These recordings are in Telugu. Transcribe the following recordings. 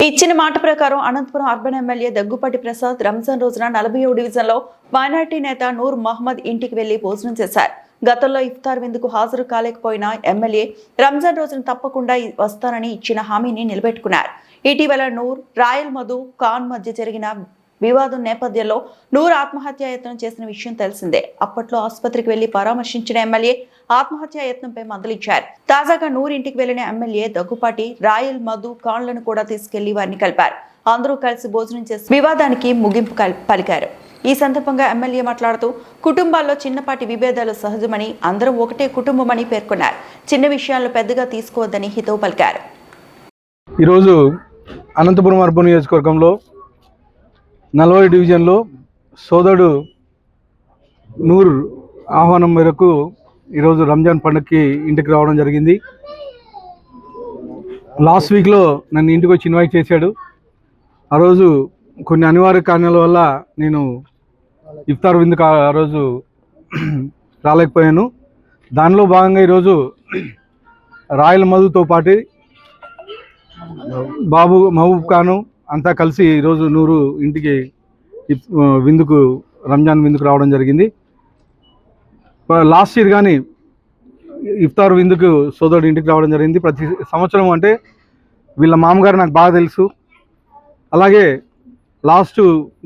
ఇచ్చిన మాట ప్రకారం అనంతపురం అర్బన్ ఎమ్మెల్యే దగ్గుపాటి ప్రసాద్ రంజాన్ రోజున 47 డివిజన్లో మైనార్టీ నేత నూర్ మహమ్మద్ ఇంటికి వెళ్లి భోజనం చేశారు. గతంలో ఇఫ్తార్ విందుకు హాజరు కాలేకపోయిన ఎమ్మెల్యే రంజాన్ రోజున తప్పకుండా వస్తానని ఇచ్చిన హామీని నిలబెట్టుకున్నారు. ఇటీవల నూర్, రాయల్ మధు, ఖాన్ మధ్య జరిగిన వివాదం నేపథ్యంలో నూర్ ఆత్మహత్యాయత్నం చేసిన విషయం తెలిసిందే. అప్పట్లో ఆసుపత్రికి వెళ్లి పరామర్శించిన ఎమ్మెల్యే ఆత్మహత్యాయత్నంపై మందలించారు. తాజాగా నూర్ ఇంటికి వెళ్లిన ఎమ్మెల్యే దగ్గుపాటి రాయల్ మధు, ఖాన్లను కూడా తీసుకెళ్లి వారిని కలిపారు. అందరూ కలిసి భోజనం చేసి వివాదానికి ముగింపు పలికారు. ఈ సందర్భంగా ఎమ్మెల్యే మాట్లాడుతూ కుటుంబాల్లో చిన్నపాటి విభేదాలు సహజమని, అందరం ఒకటే కుటుంబమని పేర్కొన్నారు. చిన్న విషయాలను పెద్దగా తీసుకోవద్దని హితవు పలికారు. ఈరోజు అనంతపురం అర్బన్ నియోజకవర్గంలో 40 డివిజన్లో సోదరుడు నూర్ ఆహ్వానం మేరకు ఈరోజు రంజాన్ పండుగకి ఇంటికి రావడం జరిగింది. లాస్ట్ వీక్లో నన్ను ఇంటికి వచ్చి ఇన్వైట్ చేశాడు. ఆ రోజు కొన్ని అనివార్య కారణాల వల్ల నేను ఇఫ్తార్ విందుకు ఆ రోజు రాలేకపోయాను. దానిలో భాగంగా ఈరోజు రాయల్ మధుతో పాటు మహబూబ్ ఖాను అంతా కలిసి ఈరోజు నూరు ఇంటికి విందుకు రంజాన్ విందుకు రావడం జరిగింది. లాస్ట్ ఇయర్ కానీ ఇఫ్తార్ విందుకు సోదరుడు ఇంటికి రావడం జరిగింది. ప్రతి సంవత్సరం అంటే వీళ్ళ మామగారు నాకు బాగా తెలుసు. అలాగే లాస్ట్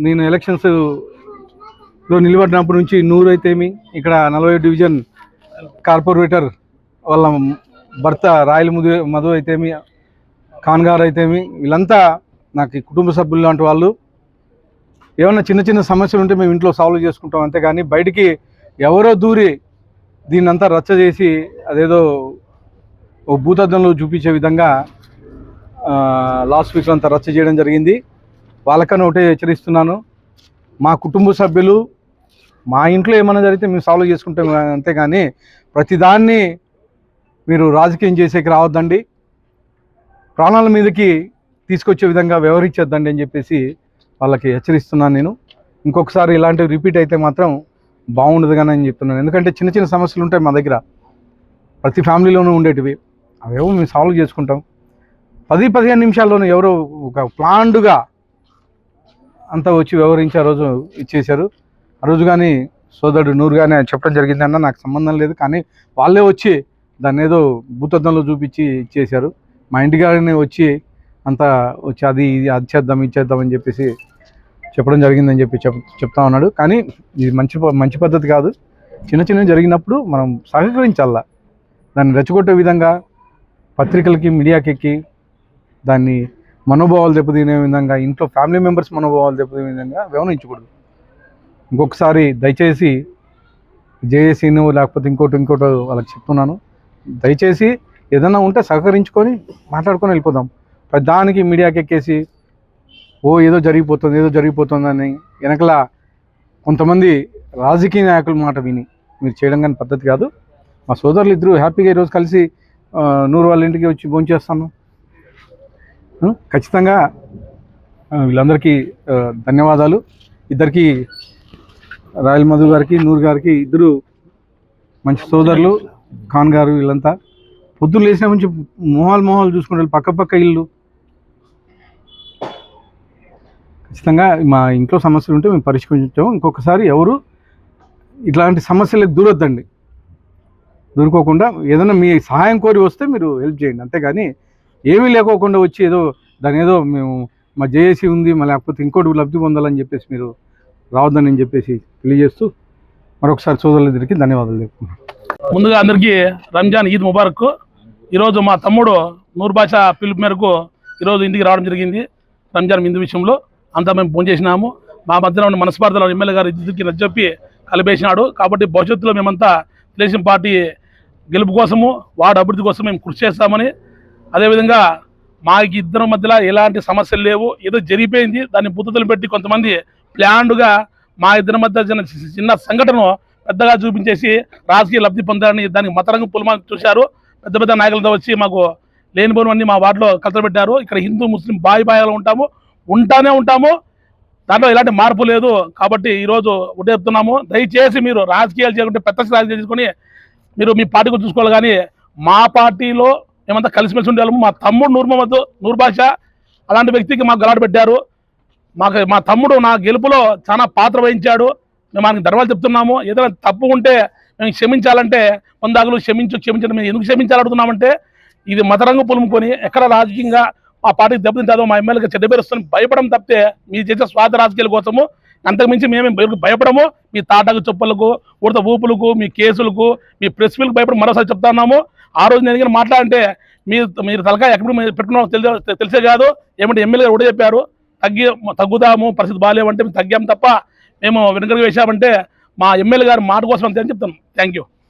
నేను ఎలక్షన్స్లో నిలబడినప్పటి నుంచి నూరు అయితేమి, ఇక్కడ 40 డివిజన్ కార్పొరేటర్ వాళ్ళ భర్త రాయల్ మధు అయితేమి, ఖాన్ గారు అయితేమి, వీళ్ళంతా నాకు కుటుంబ సభ్యులు లాంటి వాళ్ళు. ఏమన్నా చిన్న చిన్న సమస్యలు ఉంటే మేము ఇంట్లో సాల్వ్ చేసుకుంటాం, అంతేగాని బయటికి ఎవరో దూరి దీన్నంతా రచ్చ చేసి అదేదో ఓ భూతద్దంలో చూపించే విధంగా లాస్ట్ వీక్లో అంతా రచ్చ చేయడం జరిగింది. వాళ్ళకన్నా ఒకటే హెచ్చరిస్తున్నాను, మా కుటుంబ సభ్యులు మా ఇంట్లో ఏమైనా జరిగితే మేము సాల్వ్ చేసుకుంటాం, అంతేగాని ప్రతిదాన్ని మీరు రాజకీయం చేసేకి రావద్దండి, ప్రాణాల మీదకి తీసుకొచ్చే విధంగా వ్యవహరించొద్దండి అని చెప్పేసి వాళ్ళకి హెచ్చరిస్తున్నాను. నేను ఇంకొకసారి ఇలాంటివి రిపీట్ అయితే మాత్రం బాగుండదు కానీ అని చెప్తున్నాను. ఎందుకంటే చిన్న చిన్న సమస్యలు ఉంటాయి మా దగ్గర, ప్రతి ఫ్యామిలీలోనూ ఉండేటివి. అవేవో మేము సాల్వ్ చేసుకుంటాం. 10-15 నిమిషాల్లోనే ఎవరో ఒక ప్లాన్డ్గా అంతా వచ్చి వ్యవహరించి ఆ రోజు ఇచ్చేశారు. ఆ రోజు కానీ సోదరుడు నూరు కానీ చెప్పడం జరిగిందన్న నాకు సంబంధం లేదు, కానీ వాళ్ళే వచ్చి దాన్ని ఏదో భూతద్దంలో చూపించి ఇచ్చేశారు. మా ఇంటిగానే వచ్చి అంతా వచ్చి అది చేద్దాం ఇది చేద్దామని చెప్పేసి చెప్పడం జరిగిందని చెప్పి చెప్తా ఉన్నాడు. కానీ ఇది మంచి పద్ధతి కాదు. చిన్న చిన్నవి జరిగినప్పుడు మనం సహకరించాలా, దాన్ని రెచ్చగొట్టే విధంగా పత్రికలకి మీడియాకి ఎక్కి దాన్ని మనోభావాలు దెబ్బతినే విధంగా, ఇంట్లో ఫ్యామిలీ మెంబర్స్ మనోభావాలు దెబ్బతినే విధంగా వ్యవహరించకూడదు. ఇంకొకసారి దయచేసి జేఏసీను లేకపోతే ఇంకోటి వాళ్ళకి చెప్తున్నాను, దయచేసి ఏదైనా ఉంటే సహకరించుకొని మాట్లాడుకొని వెళ్ళిపోదాం. దానికి మీడియాకి ఎక్కేసి ఏదో జరిగిపోతుందని వెనకల కొంతమంది రాజకీయ నాయకుల మాట విని మీరు చేయడం కానీ పద్ధతి కాదు. మా సోదరులు ఇద్దరు హ్యాపీగా ఈరోజు కలిసి నూరు వాళ్ళ ఇంటికి వచ్చి భోంచేస్తాను. ఖచ్చితంగా వీళ్ళందరికీ ధన్యవాదాలు. ఇద్దరికి, రాయల్ మధు గారికి, నూరు గారికి, ఇద్దరు మంచి సోదరులు. ఖాన్ గారు వీళ్ళంతా పొద్దున్న లేచిన నుంచి మొహాలు చూసుకుంటారు, పక్క ఇల్లు. ఖచ్చితంగా మా ఇంట్లో సమస్యలు ఉంటే మేము పరిష్కరించాము. ఇంకొకసారి ఎవరు ఇట్లాంటి సమస్యలకు దూరుకోకుండా ఏదైనా మీ సహాయం కోరి వస్తే మీరు హెల్ప్ చేయండి, అంతేగాని ఏమీ లేకోకుండా వచ్చి ఏదో మేము మా జేఏసీ ఉంది లేకపోతే ఇంకోటి లబ్ధి పొందాలని చెప్పేసి మీరు రావద్దని చెప్పేసి తెలియజేస్తూ మరొకసారి సోదరులందరికీ ధన్యవాదాలు చెప్తున్నాను. ముందుగా అందరికీ రంజాన్ ఈద్ ముబారక్. ఈరోజు మా తమ్ముడు నూర్ బాషా పిలుపు మేరకు ఈరోజు ఇంటికి రావడం జరిగింది. రంజాన్ విందు విషయంలో అంతా మేము ఫోన్ చేసినాము. మా మధ్యలో ఉన్న మనస్పార్థలో ఎమ్మెల్యే గారు ఇద్దరికి నచ్చజెప్పి కలిపేసినాడు. కాబట్టి భవిష్యత్తులో మేమంతా తెలుగుదేశం పార్టీ గెలుపు కోసము, వార్డు అభివృద్ధి కోసం మేము కృషి చేస్తామని, అదేవిధంగా మాకు ఇద్దరి మధ్యలో ఎలాంటి సమస్యలు లేవు, ఏదో జరిగిపోయింది దాన్ని బుద్ధతులు పెట్టి కొంతమంది ప్లాన్డ్గా మా ఇద్దరి మధ్య చిన్న సంఘటన పెద్దగా చూపించేసి రాజకీయ లబ్ధి పొందాలని దానికి మతరంగం పులమా చూశారు. పెద్ద నాయకులతో వచ్చి మాకు లేనిపోనివన్నీ మా వార్డులో కలతపెట్టారు. ఇక్కడ హిందూ ముస్లిం బాయిబాయాలు ఉంటాము, దాంట్లో ఎలాంటి మార్పు లేదు. కాబట్టి ఈరోజు ఒకటే చెప్తున్నాము, దయచేసి మీరు రాజకీయాలు చేయకుంటే పెద్ద రాజకీయాలు చేసుకొని మీరు మీ పార్టీకి చూసుకోవాలి, కానీ మా పార్టీలో మేమంతా కలిసిమెలిసి ఉండేవాళ్ళము. మా తమ్ముడు నూర్ బాషా అలాంటి వ్యక్తికి మాకు గలాటు పెట్టారు. మా తమ్ముడు నా గెలుపులో చాలా పాత్ర వహించాడు. మేము మనకి ధర్మాలు చెప్తున్నాము. ఏదైనా తప్పు ఉంటే మేము క్షమించాలంటే వందాకులు క్షమించడం మేము ఎందుకు క్షమించాలడుగుతున్నామంటే ఇది మతరంగు పులుముకొని ఎక్కడ రాజకీయంగా మా పార్టీకి దెబ్బతింటాదో మా ఎమ్మెల్యేగా చెడ్డ పేరు వస్తుంది భయపడడం తప్పితే మీరు చేసే స్వార్థ రాజకీయాల కోసము అంతకుమించి మేము భయపడము. మీ తాటకు చొప్పులకు ఉడత ఊపులకు మీ కేసులకు మీ ప్రెస్ మీలకు భయపడి మరోసారి చెప్తున్నాము. ఆ రోజు నేను ఎందుకంటే మాట్లాడంటే మీరు తలకాయ ఎక్కడ పెట్టుకున్నామో తెలిసే కాదు. ఏమంటే ఎమ్మెల్యే కూడా చెప్పారు తగ్గుదాము పరిస్థితి బాగాలేవంటే మేము తగ్గాము తప్ప మేము వెనుకకు వేసామంటే మా ఎమ్మెల్యే గారు మాట కోసం అంతే అని చెప్తాను. Thank you.